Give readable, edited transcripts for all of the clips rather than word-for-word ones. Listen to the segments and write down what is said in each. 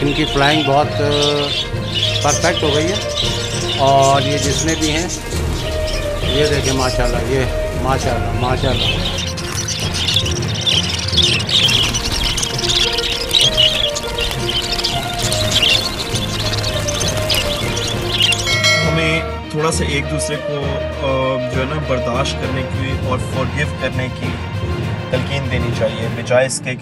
इनकी फ्लाइंग बहुत परफेक्ट हो गई है। और ये जितने भी हैं ये देखें माशाल्लाह, ये माशाल्लाह माशाल्लाह। हमें थोड़ा सा एक दूसरे को जो है ना बर्दाश्त करने की और फॉरगिव करने की तलकीन देनी चाहिए, बजाय इसके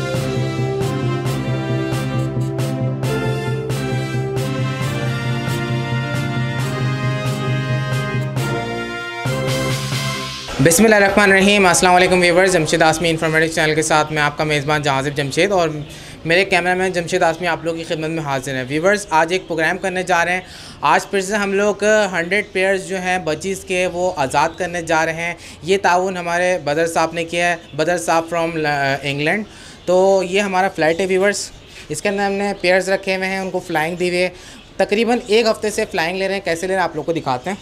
बिस्मिल्लाहिर्रहमानिर्रहीम। अस्सलाम वालेकुम व्यूअर्स, जमशेद आसमी इन्फॉर्मेटिव चैनल के साथ मैं आपका मेज़बान जहाज़िब जमशेद और मेरे कैमरामैन जमशेद आसमी आप लोगों की खिदमत में हाजिर हैं। व्यूअर्स, आज एक प्रोग्राम करने जा रहे हैं। आज फिर से हम लोग 100 पेयर्स जो हैं बचीज़ के वो आज़ाद करने जा रहे हैं। ये ताउन हमारे बदर साहब ने किया है, बदर साहब फ्रॉम इंग्लैंड। तो ये हमारा फ़्लाइट है व्यूअर्स, इसके अंदर हमने पेयर्स रखे हुए हैं, उनको फ़्लाइंग दी हुई है। तकरीबन एक हफ़्ते से फ़्लाइंग ले रहे हैं। कैसे ले रहे हैं आप लोग को दिखाते हैं।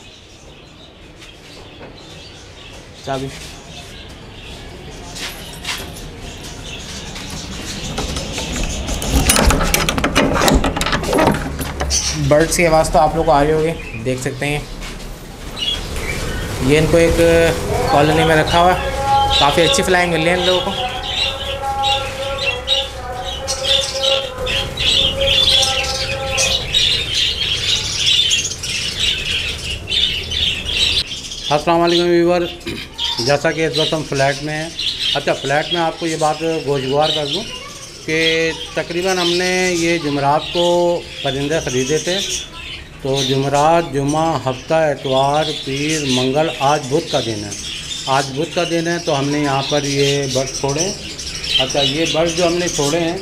चाबी बर्ड्स की आवाज़ तो आप लोग को आ रही होगी, देख सकते हैं। ये इनको एक कॉलोनी में रखा हुआ है, काफ़ी अच्छी फ्लाइंग मिल रही है इन लोगों को। अस्सलाम वालेकुम व्यूअर, जैसा कि इस वक्त हम फ्लैट में हैं। अच्छा, फ्लैट में आपको ये बात गोशगवार कर दूं कि तकरीबन हमने ये जुमेरात को परिंदे ख़रीदे थे। तो जुमेरात, जुमा, हफ्ता, एतवार, पीर, मंगल, आज बुध का दिन है। आज बुध का दिन है तो हमने यहाँ पर ये बर्ड छोड़े। अच्छा, ये बर्ड जो हमने छोड़े हैं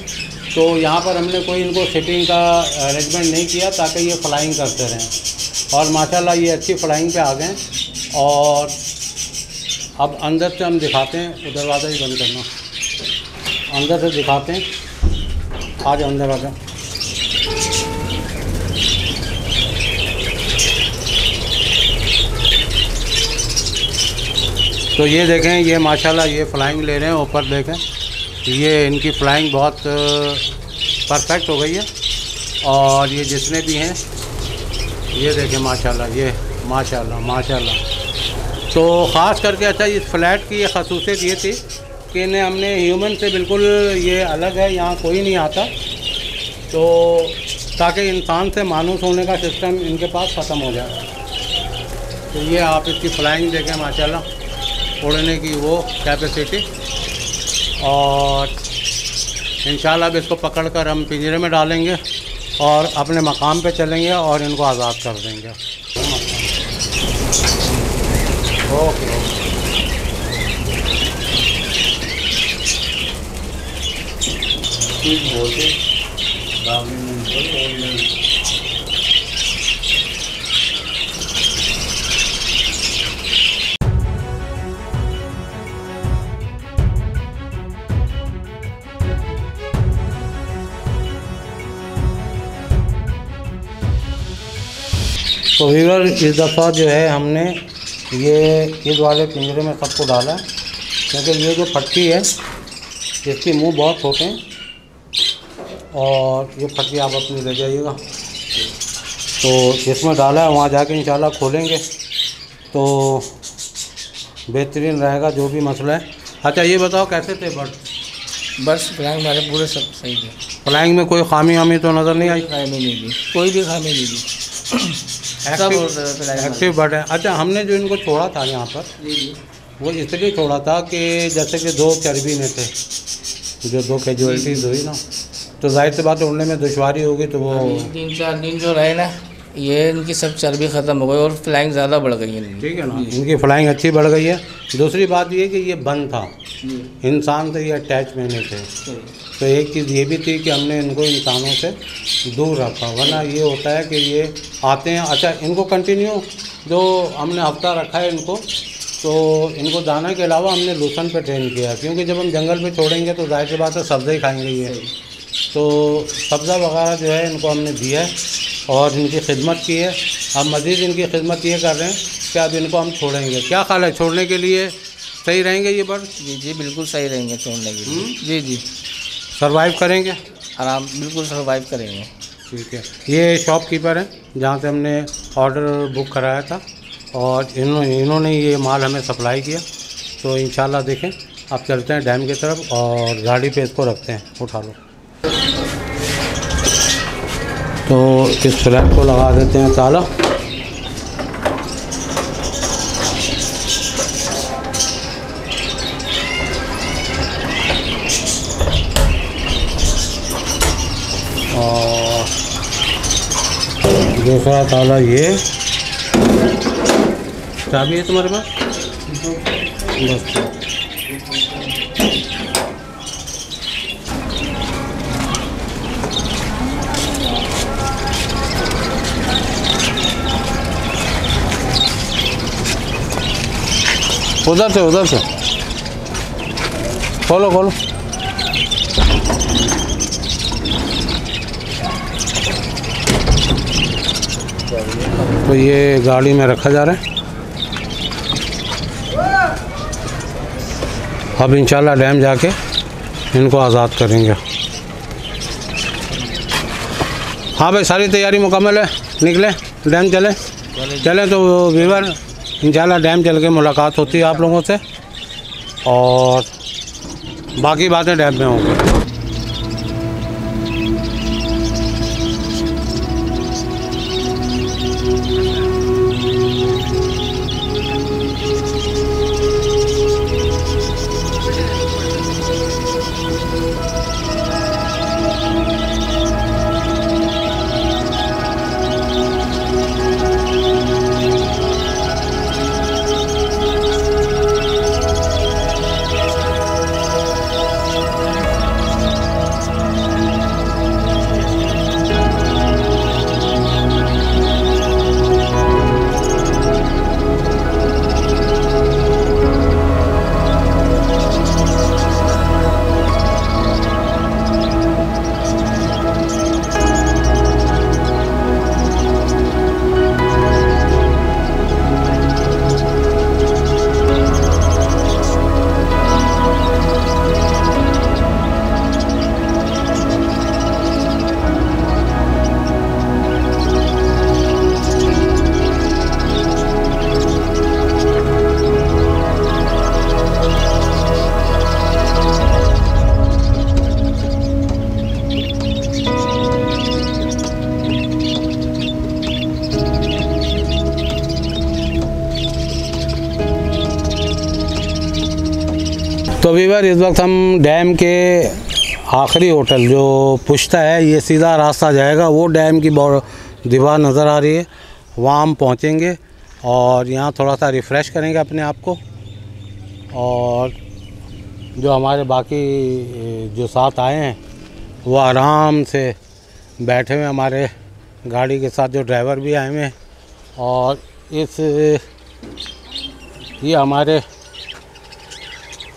तो यहाँ पर हमने कोई इनको सिटिंग का अरेंजमेंट नहीं किया ताकि ये फ्लाइंग करते रहें। और माशाल्लाह ये अच्छी फ्लाइंग पे आ गए। और अब अंदर से हम दिखाते हैं, वो दरवाज़ा ही बंद करना, अंदर से दिखाते हैं। आज अंदर आ जाए। तो ये देखें, ये माशाल्लाह ये फ़्लाइंग ले रहे हैं। ऊपर देखें, ये इनकी फ़्लाइंग बहुत परफेक्ट हो गई है। और ये जितने भी हैं ये देखें माशाल्लाह, ये माशाल्लाह माशाल्लाह। तो ख़ास करके अच्छा, इस फ्लैट की ये खसूसियत ये थी कि इन्हें हमने ह्यूमन से बिल्कुल ये अलग है, यहाँ कोई नहीं आता। तो ताकि इंसान से मानूस होने का सिस्टम इनके पास ख़त्म हो जाए। तो ये आप इसकी फ्लाइंग देखें माशाल्लाह, उड़ने की वो कैपेसिटी। और इंशाल्लाह अब इसको पकड़ कर हम पिंजरे में डालेंगे और अपने मकाम पे चलेंगे और इनको आज़ाद कर देंगे। ओके तो व्यूअर, इस दफ़ा जो है हमने ये ईद वाले पिंजरे में सबको डाला है, क्योंकि ये जो फटकी है इसके मुंह बहुत छोटे हैं। और ये फटकी आप अपनी ले जाइएगा। तो इसमें डाला है, वहाँ जाके इंशाल्लाह खोलेंगे तो बेहतरीन रहेगा जो भी मसला है। अच्छा, ये बताओ कैसे थे बर्ड? बस फ्लाइंग हमारे पूरे सब सही थे। फ्लाइंग में कोई खामी वामी तो नज़र नहीं आई? खामी नहीं दी, कोई भी खामी नहीं दी। एक्टिव बर्ड है। अच्छा, हमने जो इनको छोड़ा था यहाँ पर वो इसलिए छोड़ा था कि जैसे कि 2 चर्बी में थे, जो 2 कैजुअलिटीज़ हुई ना, तो जाहिर सी बात उड़ने में दुश्वारी होगी। तो वो 3-4 दिन जो रहे ना, ये इनकी सब चर्बी ख़त्म हो गई और फ्लाइंग ज़्यादा बढ़ गई है। ठीक है ना, इनकी फ्लाइंग अच्छी बढ़ गई है। दूसरी बात ये कि ये बंद था, इंसान से ये अटैच में नहीं थे। तो एक चीज़ ये भी थी कि हमने इनको इंसानों से दूर रखा, वरना ये होता है कि ये आते हैं। अच्छा, इनको कंटिन्यू जो हमने हफ्ता रखा है इनको, तो इनको दाना के अलावा हमने लूसन पे ट्रेन किया, क्योंकि जब हम जंगल पे छोड़ेंगे तो जाहिर सी बात है सब्ज़ा ही खाएंगे ये। तो सब्ज़ा वगैरह जो है इनको हमने दिया है और इनकी खिदमत की है। अब मज़ीद इनकी खिदमत ये कर रहे हैं कि अब इनको हम छोड़ेंगे। क्या ख्याल है, छोड़ने के लिए सही रहेंगे ये बर्ड? जी जी, बिल्कुल सही रहेंगे छोड़ने के लिए। जी जी, सर्वाइव करेंगे? आराम बिल्कुल सर्वाइव करेंगे। ठीक है। ये शॉपकीपर है जहाँ से हमने ऑर्डर बुक कराया था और इन्होंने ये माल हमें सप्लाई किया। तो इंशाल्लाह देखें, अब चलते हैं डैम की तरफ और गाड़ी पे इसको रखते हैं। उठा लो। तो इस स्लैब को लगा देते हैं ताला। और दूसरा ताला ये। चाबी है तुम्हारे पास? बस। उधर से खोलो। तो ये गाड़ी में रखा जा रहा है। अब इंशाल्लाह डैम जाके इनको आज़ाद करेंगे। हाँ भाई, सारी तैयारी मुकम्मल है, निकले डैम चले। तो वीवर इंशाल्लाह डैम चल के मुलाकात होती है आप लोगों से और बाकी बातें डैम में होंगी। तो वीवर इस वक्त हम डैम के आखिरी होटल जो पुश्ता है, ये सीधा रास्ता जाएगा, वो डैम की दीवार नज़र आ रही है, वहाँ हम पहुँचेंगे और यहाँ थोड़ा सा रिफ़्रेश करेंगे अपने आप को। और जो हमारे बाकी जो साथ आए हैं वो आराम से बैठे हुए, हमारे गाड़ी के साथ जो ड्राइवर भी आए हुए हैं। और ये हमारे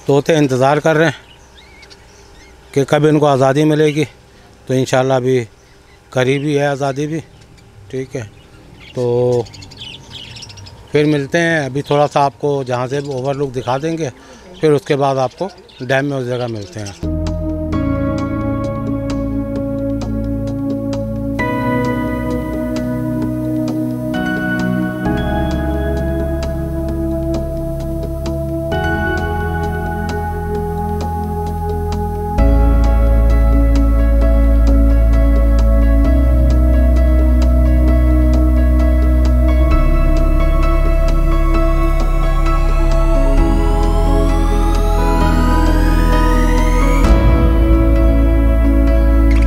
तोते इंतज़ार कर रहे हैं कि कब इनको आज़ादी मिलेगी। तो इंशाल्लाह अभी करीब ही है आज़ादी भी। ठीक है, तो फिर मिलते हैं। अभी थोड़ा सा आपको जहाँ से ओवरलुक दिखा देंगे, फिर उसके बाद आपको डैम में उस जगह मिलते हैं।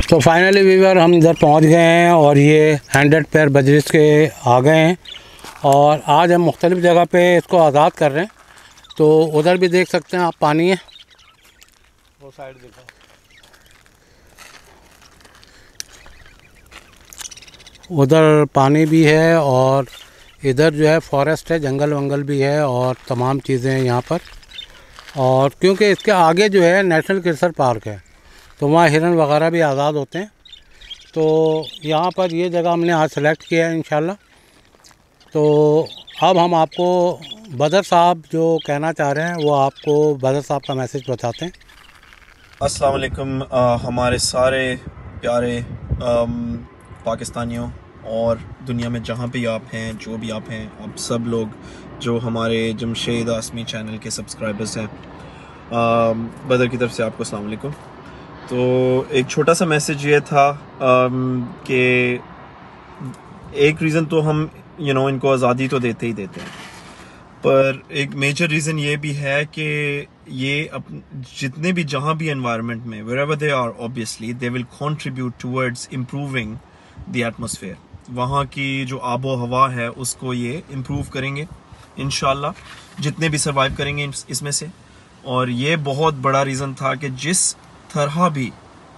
तो फाइनली वीवर हम इधर पहुंच गए हैं और ये 100 पेयर बजरिस के आ गए हैं और आज हम मुख्तलिफ़ जगह पे इसको आज़ाद कर रहे हैं। तो उधर भी देख सकते हैं आप, पानी है, वो साइड दिखा, उधर पानी भी है और इधर जो है फॉरेस्ट है, जंगल वंगल भी है और तमाम चीज़ें हैं यहाँ पर। और क्योंकि इसके आगे जो है नेशनल केसर पार्क है, तो वहाँ हिरन वगैरह भी आज़ाद होते हैं। तो यहाँ पर ये जगह हमने आज सेलेक्ट किया है इंशाल्लाह। तो अब हम आपको बदर साहब जो कहना चाह रहे हैं वो आपको बदर साहब का मैसेज बताते हैं। अस्सलाम वालेकुम हमारे सारे प्यारे पाकिस्तानियों और दुनिया में जहाँ भी आप हैं, जो भी आप हैं, आप सब लोग जो हमारे जमशेद आसमी चैनल के सब्सक्राइबर्स हैं, बदर की तरफ से आपको अस्सलाम वालेकुम। तो एक छोटा सा मैसेज ये था कि एक रीज़न तो हम इनको आज़ादी तो देते ही देते हैं, पर एक मेजर रीज़न ये भी है कि ये जितने भी जहाँ भी एनवायरनमेंट में wherever they are obviously they will contribute towards improving the atmosphere। वहाँ की जो आबो हवा है उसको ये इम्प्रूव करेंगे इंशाल्लाह, जितने भी सर्वाइव करेंगे इसमें से। और ये बहुत बड़ा रीज़न था कि जिस तरह भी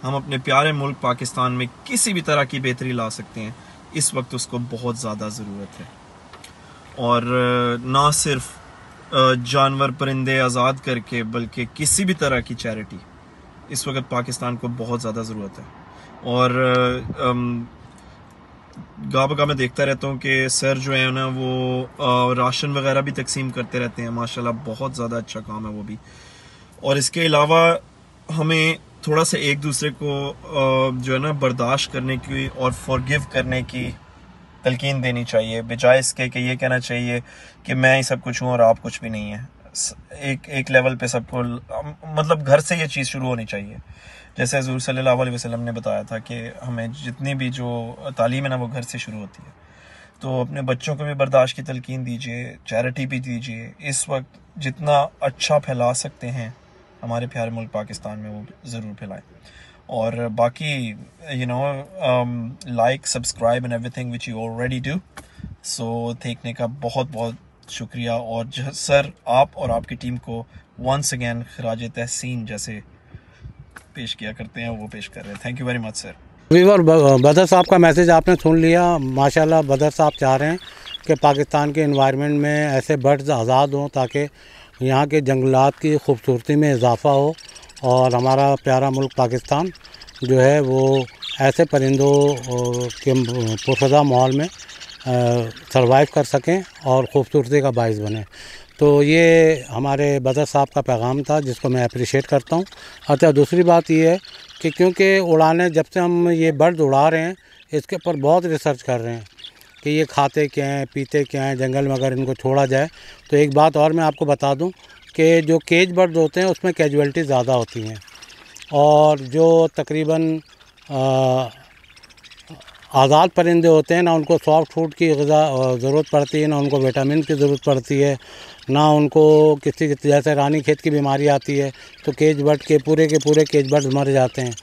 हम अपने प्यारे मुल्क पाकिस्तान में किसी भी तरह की बेहतरी ला सकते हैं, इस वक्त उसको बहुत ज़्यादा ज़रूरत है। और ना सिर्फ जानवर परिंदे आज़ाद करके, बल्कि किसी भी तरह की चैरिटी इस वक्त पाकिस्तान को बहुत ज़्यादा ज़रूरत है। और गा बगा मैं देखता रहता हूँ कि सर जो है ना वो राशन वगैरह भी तकसीम करते रहते हैं, माशाल्लाह बहुत ज़्यादा अच्छा काम है वो भी। और इसके अलावा हमें थोड़ा सा एक दूसरे को जो है ना बर्दाश्त करने की और फॉरगिव करने की तलकीन देनी चाहिए, बजाय इसके कि ये कहना चाहिए कि मैं ही सब कुछ हूँ और आप कुछ भी नहीं है। एक लेवल पे सबको मतलब घर से ये चीज़ शुरू होनी चाहिए। जैसे हुज़ूर सल्लल्लाहु अलैहि वसल्लम ने बताया था कि हमें जितनी भी जो तालीम है ना वो घर से शुरू होती है। तो अपने बच्चों को भी बर्दाश्त की तलकीन दीजिए, चैरिटी भी दीजिए। इस वक्त जितना अच्छा फैला सकते हैं हमारे प्यारे मुल्क पाकिस्तान में, वो ज़रूर फैलाएं। और बाकी like, subscribe and everything which you already do. So देखने का बहुत बहुत शुक्रिया। और सर आप और आपकी टीम को वंस अगेन खराज तहसीन जैसे पेश किया करते हैं वो पेश कर रहे हैं। Thank you very much sir. वीवर, बदर साहब का मैसेज आपने सुन लिया। माशाल्लाह बदर साहब चाह रहे हैं कि पाकिस्तान के एनवायरनमेंट में ऐसे बर्ड्स आज़ाद हों ताकि यहाँ के जंगलात की खूबसूरती में इजाफ़ा हो और हमारा प्यारा मुल्क पाकिस्तान जो है वो ऐसे परिंदों के पुरफ़ज़ा माहौल में सर्वाइव कर सकें और ख़ूबसूरती का बाइस बने। तो ये हमारे बदर साहब का पैगाम था जिसको मैं अप्रिशिएट करता हूँ। अच्छा, दूसरी बात ये है कि क्योंकि उड़ाने जब से हम ये बर्ड उड़ा रहे हैं इसके ऊपर बहुत रिसर्च कर रहे हैं कि ये खाते क्या हैं, पीते क्या हैं, जंगल में अगर इनको छोड़ा जाए। तो एक बात और मैं आपको बता दूं कि जो केज बर्ड होते हैं उसमें कैजुअल्टी ज़्यादा होती हैं और जो तकरीबन आज़ाद परिंदे होते हैं ना उनको सॉफ्ट फूड की ज़रूरत पड़ती है, ना उनको विटामिन की ज़रूरत पड़ती है, ना उनको किसी जैसे रानी खेत की बीमारी आती है तो केज बर्ड के पूरे केज बर्ड मर जाते हैं।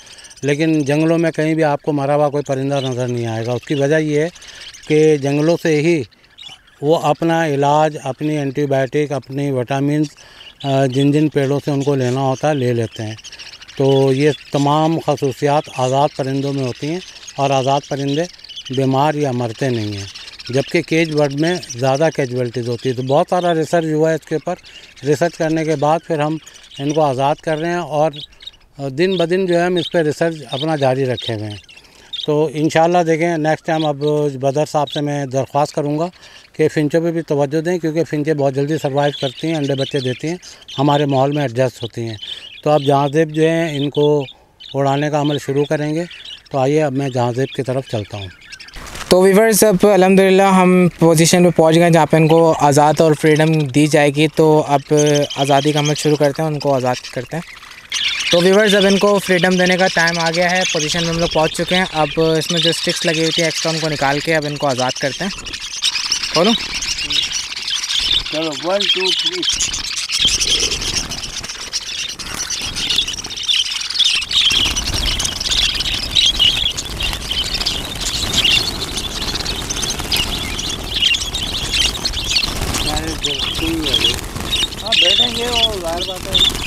लेकिन जंगलों में कहीं भी आपको मरा हुआ कोई परिंदा नज़र नहीं आएगा। उसकी वजह ये है कि जंगलों से ही वो अपना इलाज, अपनी एंटीबायोटिक, अपनी विटामिन जिन जिन पेड़ों से उनको लेना होता है ले लेते हैं। तो ये तमाम खसूसियात आज़ाद परिंदों में होती हैं और आज़ाद परिंदे बीमार या मरते नहीं हैं, जबकि केज बर्ड में ज़्यादा कैजुअल्टीज़ होती है। तो बहुत सारा रिसर्च हुआ है इसके ऊपर। रिसर्च करने के बाद फिर हम इनको आज़ाद कर रहे हैं और दिन ब दिन जो है हम इस पर रिसर्च अपना जारी रखे हुए हैं। तो इंशाल्लाह देखें नेक्स्ट टाइम अब बदर साहब से मैं दरख्वास्त करूँगा कि फ़िंचों पे भी तवज्जो दें, क्योंकि फ़िंचें बहुत जल्दी सर्वाइव करती हैं, अंडे बच्चे देती हैं, हमारे माहौल में एडजस्ट होती हैं। तो अब जहाज़ेब जो हैं इनको उड़ाने का अमल शुरू करेंगे। तो आइए अब मैं जहाज़ेब की तरफ चलता हूँ। तो वीवर्स, अब अल्हम्दुलिल्लाह हम पोजीशन पे पहुँच गए जहाँ पे इनको आज़ाद और फ्रीडम दी जाएगी। तो अब आज़ादी का अमल शुरू करते हैं, उनको आज़ाद करते हैं। तो वीवर्स, अब इनको फ्रीडम देने का टाइम आ गया है। पोजीशन में हम लोग पहुँच चुके हैं। अब इसमें जो स्टिक्स लगी हुई थी एक्स्ट्रा उनको निकाल के अब इनको आज़ाद करते हैं। खोलो, चलो 1 2 3। हाँ बैठेंगे, वो जाहिर बात है।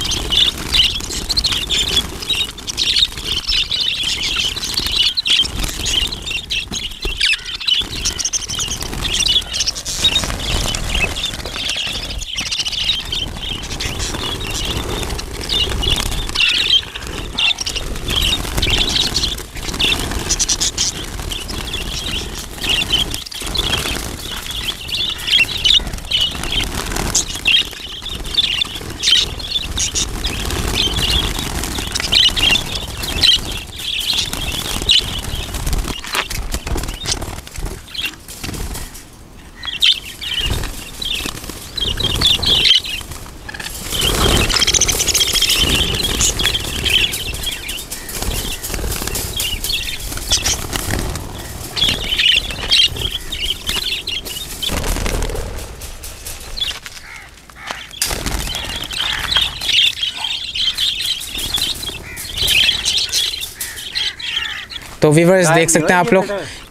तो व्यूअर्स देख सकते हैं आप लोग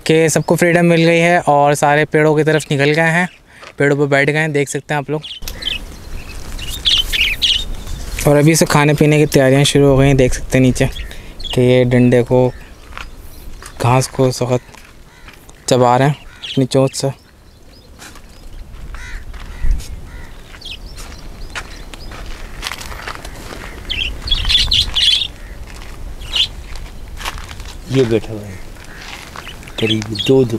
कि सबको फ्रीडम मिल गई है और सारे पेड़ों की तरफ निकल गए हैं, पेड़ों पर बैठ गए हैं, देख सकते हैं आप लोग। और अभी से खाने पीने की तैयारियां शुरू हो गई हैं, देख सकते हैं नीचे कि ये डंडे को, घास को सख्त चबा रहे हैं अपनी चोंच से। ये बैठा हुआ है करीब 2-2।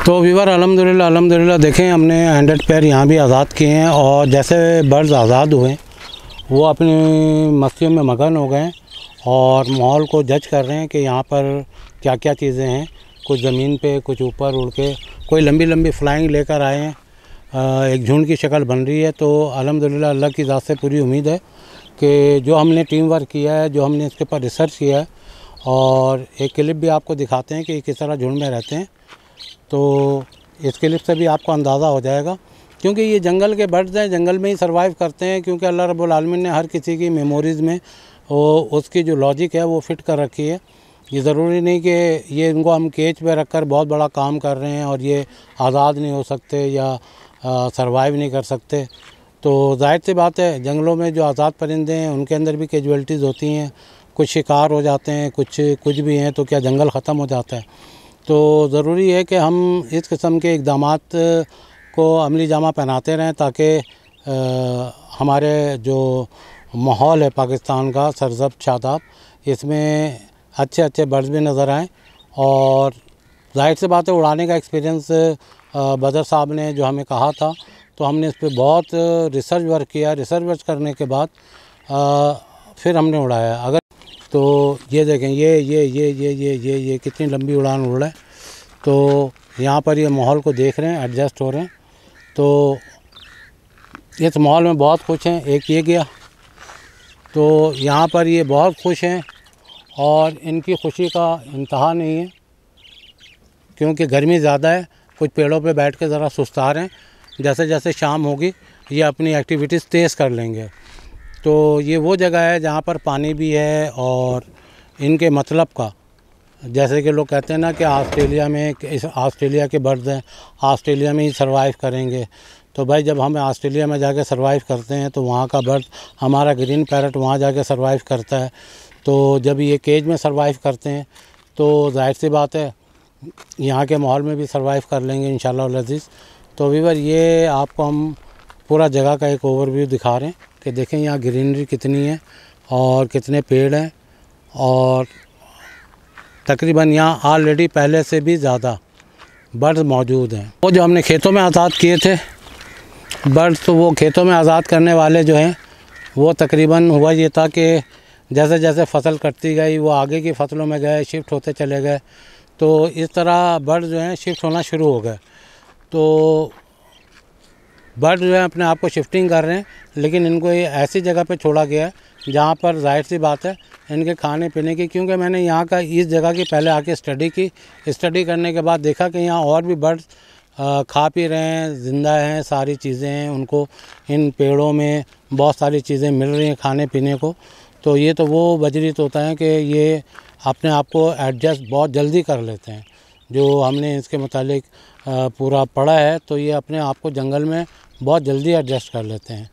तो व्यूअर अल्हम्दुलिल्लाह देखें, हमने 100 पेयर यहाँ भी आज़ाद किए हैं और जैसे बर्ड्स आज़ाद हुए वो अपनी मस्तियों में मगन हो गए और माहौल को जज कर रहे हैं कि यहाँ पर क्या क्या चीज़ें हैं। कुछ ज़मीन पे, कुछ ऊपर उड़ के, कोई लंबी लंबी फ्लाइंग लेकर आए हैं। एक झुंड की शक्ल बन रही है। तो अल्हम्दुलिल्लाह अल्लाह की ज़ात से पूरी उम्मीद है कि जो हमने टीम वर्क किया है, जो हमने इसके ऊपर रिसर्च किया है, और एक क्लिप भी आपको दिखाते हैं कि किस तरह झुंड में रहते हैं। तो इस क्लिप से भी आपको अंदाज़ा हो जाएगा, क्योंकि ये जंगल के बर्ड्स हैं, जंगल में ही सर्वाइव करते हैं। क्योंकि अल्लाह रब्बुल आलमीन ने हर किसी की मेमोरीज़ में वो उसकी जो लॉजिक है वो फिट कर रखी है। ये ज़रूरी नहीं कि ये इनको हम केज पे रखकर बहुत बड़ा काम कर रहे हैं और ये आज़ाद नहीं हो सकते या सर्वाइव नहीं कर सकते। तो जाहिर सी बात है, जंगलों में जो आज़ाद परिंदे हैं उनके अंदर भी कैजुअल्टीज़ होती हैं, कुछ शिकार हो जाते हैं, कुछ भी हैं, तो क्या जंगल ख़त्म हो जाता है। तो ज़रूरी है कि हम इस किस्म के इक़दामात को अमली जामा पहनाते रहें ताकि हमारे जो माहौल है पाकिस्तान का सरज़ब शादाब, इसमें अच्छे अच्छे बर्ड्स भी नज़र आएँ। और जाहिर सी बात है, उड़ाने का एक्सपीरियंस बदर साहब ने जो हमें कहा था, तो हमने इस पर बहुत रिसर्च वर्क किया। रिसर्च वर्क करने के बाद फिर हमने उड़ाया। अगर तो ये देखें, ये कितनी लंबी उड़ान उड़ रहा है। तो यहाँ पर ये माहौल को देख रहे हैं, एडजस्ट हो रहे हैं। तो इस माहौल में बहुत खुश हैं। एक ये गया, तो यहाँ पर ये बहुत खुश हैं और इनकी खुशी का इंतहा नहीं है, क्योंकि गर्मी ज़्यादा है। कुछ पेड़ों पे बैठ के ज़रा सुस्ता रहे हैं। जैसे जैसे शाम होगी ये अपनी एक्टिविटीज़ तेज़ कर लेंगे। तो ये वो जगह है जहाँ पर पानी भी है और इनके मतलब का, जैसे कि लोग कहते हैं ना कि ऑस्ट्रेलिया के बर्ड्स हैं, ऑस्ट्रेलिया में ही सर्वाइव करेंगे। तो भाई, जब हम ऑस्ट्रेलिया में जाके सर्वाइव करते हैं तो वहाँ का बर्ड, हमारा ग्रीन पैरट वहाँ जाके सर्वाइव करता है। तो जब ये केज में सर्वाइव करते हैं तो जाहिर सी बात है यहाँ के माहौल में भी सर्वाइव कर लेंगे इंशाल्लाह अज़ीज़। तो व्यूअर, ये आपको हम पूरा जगह का एक ओवरव्यू दिखा रहे हैं कि देखें यहाँ ग्रीनरी कितनी है और कितने पेड़ हैं। और तकरीबन यहाँ ऑलरेडी पहले से भी ज़्यादा बर्ड्स मौजूद हैं। वो जो हमने खेतों में आज़ाद किए थे बर्ड्स, तो वो खेतों में आज़ाद करने वाले जो हैं वो तकरीबन हुआ ये था कि जैसे जैसे फसल कटती गई वो आगे की फसलों में गए, शिफ्ट होते चले गए। तो इस तरह बर्ड जो हैं शिफ्ट होना शुरू हो गए। तो बर्ड जो है अपने आप को शिफ्टिंग कर रहे हैं, लेकिन इनको ये ऐसी जगह पे छोड़ा गया है जहाँ पर जाहिर सी बात है इनके खाने पीने की, क्योंकि मैंने यहाँ का इस जगह की पहले आके स्टडी की। स्टडी करने के बाद देखा कि यहाँ और भी बर्ड्स खा पी रहे हैं, ज़िंदा हैं, सारी चीज़ें हैं, उनको इन पेड़ों में बहुत सारी चीज़ें मिल रही हैं खाने पीने को। तो ये तो वो बजरीत होता है कि ये अपने आप को एडजस्ट बहुत जल्दी कर लेते हैं। जो हमने इसके मुतालिक पूरा पढ़ा है, तो ये अपने आप को जंगल में बहुत जल्दी एडजस्ट कर लेते हैं।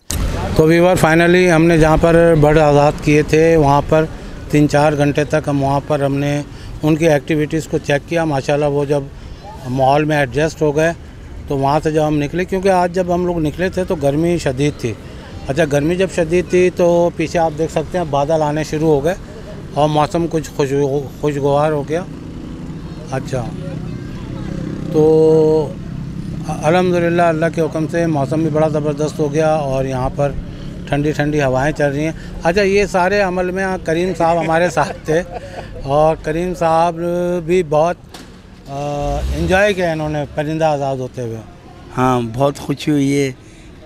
तो व्यूअर, फाइनली हमने जहाँ पर बर्ड आज़ाद किए थे वहाँ पर 3-4 घंटे तक हम वहाँ पर हमने उनकी एक्टिविटीज़ को चेक किया। माशाल्लाह वो जब माहौल में एडजस्ट हो गए तो वहाँ से जब हम निकले, क्योंकि आज जब हम लोग निकले थे तो गर्मी शदीद थी। अच्छा, गर्मी जब शदीद थी तो पीछे आप देख सकते हैं बादल आने शुरू हो गए और मौसम कुछ खुशगवार हो गया। अच्छा, तो अल्हम्दुलिल्लाह अल्लाह के हुक्म से मौसम भी बड़ा ज़बरदस्त हो गया और यहाँ पर ठंडी ठंडी हवाएं चल रही हैं। अच्छा, ये सारे अमल में करीम साहब हमारे साथ थे और करीम साहब भी बहुत एंजॉय किया इन्होंने परिंदा आज़ाद होते हुए। हाँ, बहुत खुशी हुई है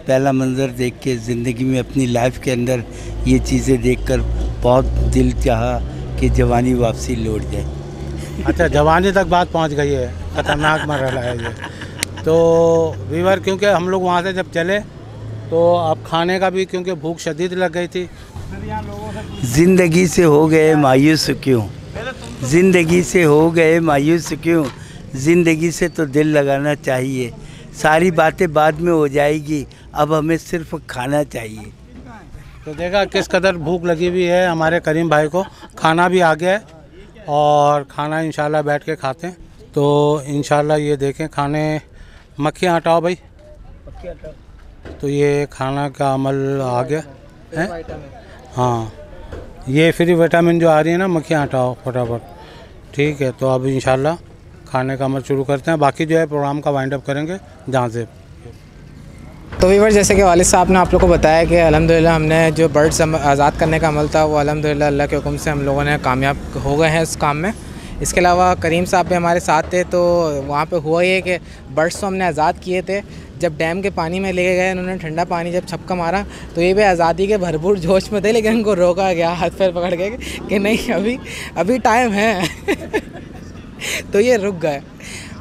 पहला मंज़र देख के। ज़िंदगी में अपनी लाइफ के अंदर ये चीज़ें देखकर बहुत दिल चाहा कि जवानी वापसी लौट जाए। अच्छा, जवानी तक बात पहुंच गई है, ख़तरनाक मरहला है ये। तो वीवर क्योंकि हम लोग वहाँ से जब चले तो अब खाने का भी क्योंकि भूख शदीद लग गई थी। ज़िंदगी से हो गए मायूस क्यों, ज़िंदगी से हो गए मायूस क्यों, ज़िंदगी से तो दिल लगाना चाहिए, सारी बातें बाद में हो जाएगी, अब हमें सिर्फ खाना चाहिए। तो देखा किस कदर भूख लगी हुई है हमारे करीम भाई को। खाना भी आ गया है और खाना इंशाल्लाह बैठ के खाते हैं। तो इंशाल्लाह ये देखें खाने, मक्खियाँ हटाओ भाई। तो ये खाना का अमल आ गया है। हाँ, ये फ्री विटामिन जो आ रही है ना, मक्खियाँ हटाओ फटाफट। ठीक है, तो अब इंशाल्लाह खाने का अमल शुरू करते हैं। बाकी जो है प्रोग्राम का वाइंड अप करेंगे जहाँ से। तो वीवर जैसे कि वालिद साहब ने आप लोग को बताया कि अल्हम्दुलिल्लाह हमने जो बर्ड्स आज़ाद करने का अमल था वो अल्हम्दुलिल्लाह अल्लाह के हुक्म से हम लोगों ने कामयाब हो गए हैं इस काम में। इसके अलावा करीम साहब भी हमारे साथ थे। तो वहाँ पे हुआ ये कि बर्ड्स तो हमने आज़ाद किए थे। जब डैम के पानी में लेके गए इन्होंने ठंडा पानी जब छपका मारा तो ये भी आज़ादी के भरपूर जोश में थे, लेकिन उनको रोका गया हाथ पैर पकड़ के कि नहीं अभी टाइम है तो ये रुक गए।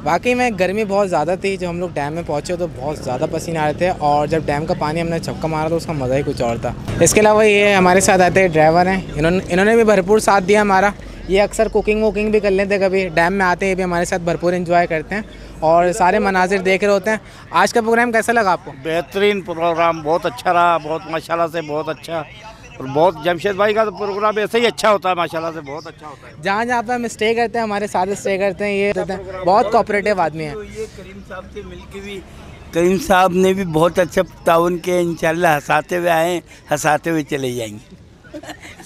वाकई में गर्मी बहुत ज़्यादा थी। जब हम लोग डैम में पहुँचे तो बहुत ज़्यादा पसीने आ रहे थे और जब डैम का पानी हमने छक्का मारा तो उसका मज़ा ही कुछ और था। इसके अलावा ये हमारे साथ आते ड्राइवर हैं, इन्होंने भी भरपूर साथ दिया हमारा। ये अक्सर कुकिंग वुकिंग भी कर लेते, कभी डैम में आते हैं भी हमारे साथ भरपूर एंजॉय करते हैं और सारे मनाजिर देख रहे होते हैं। आज का प्रोग्राम कैसा लगा आपको? बेहतरीन प्रोग्राम, बहुत अच्छा रहा, बहुत माशाल्लाह से बहुत अच्छा। और बहुत जमशेद भाई का तो प्रोग्राम ऐसे ही अच्छा होता है, माशाल्लाह से बहुत अच्छा होता है। जहाँ जहाँ पर हम स्टे करते हैं हमारे साथ स्टे करते हैं, ये बहुत कोऑपरेटिव आदमी है। ये करीम साहब से मिलके भी, करीम साहब ने भी बहुत अच्छा ताउन किया। इंशाल्लाह हंसाते हुए आए, हंसाते हुए चले जाएंगे।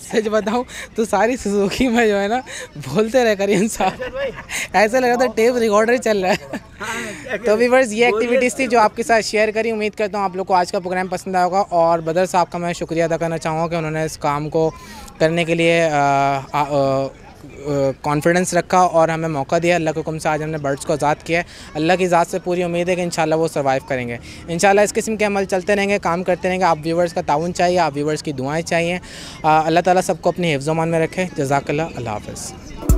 सच बताऊं तो सारी सुजुकी में जो है ना बोलते रहे करीम साहब, ऐसा लग रहा था टेप रिकॉर्डर चल रहा है। तो व्यूअर्स ये एक्टिविटीज़ थी जो आपके साथ शेयर करी। उम्मीद करता हूँ आप लोग को आज का प्रोग्राम पसंद आया होगा और बदर साहब का मैं शुक्रिया अदा करना चाहूँगा कि उन्होंने इस काम को करने के लिए कॉन्फिडेंस रखा और हमें मौका दिया। अल्लाह के हुक्म से आज हमने बर्ड्स को आज़ाद किया है। अल्लाह की ज़ात से पूरी उम्मीद है कि इंशाल्लाह वो सर्वाइव करेंगे। इंशाल्लाह इस किस्म के अमल चलते रहेंगे, काम करते रहेंगे। आप व्यूवर्स का ताउन चाहिए, आप व्यूवर्स की दुआएं चाहिए। अल्लाह ताला सबको अपनी हिफ्ज़-ओ-मान में रखे। जज़ाकल्लाह, अल्लाह हाफ़िज़।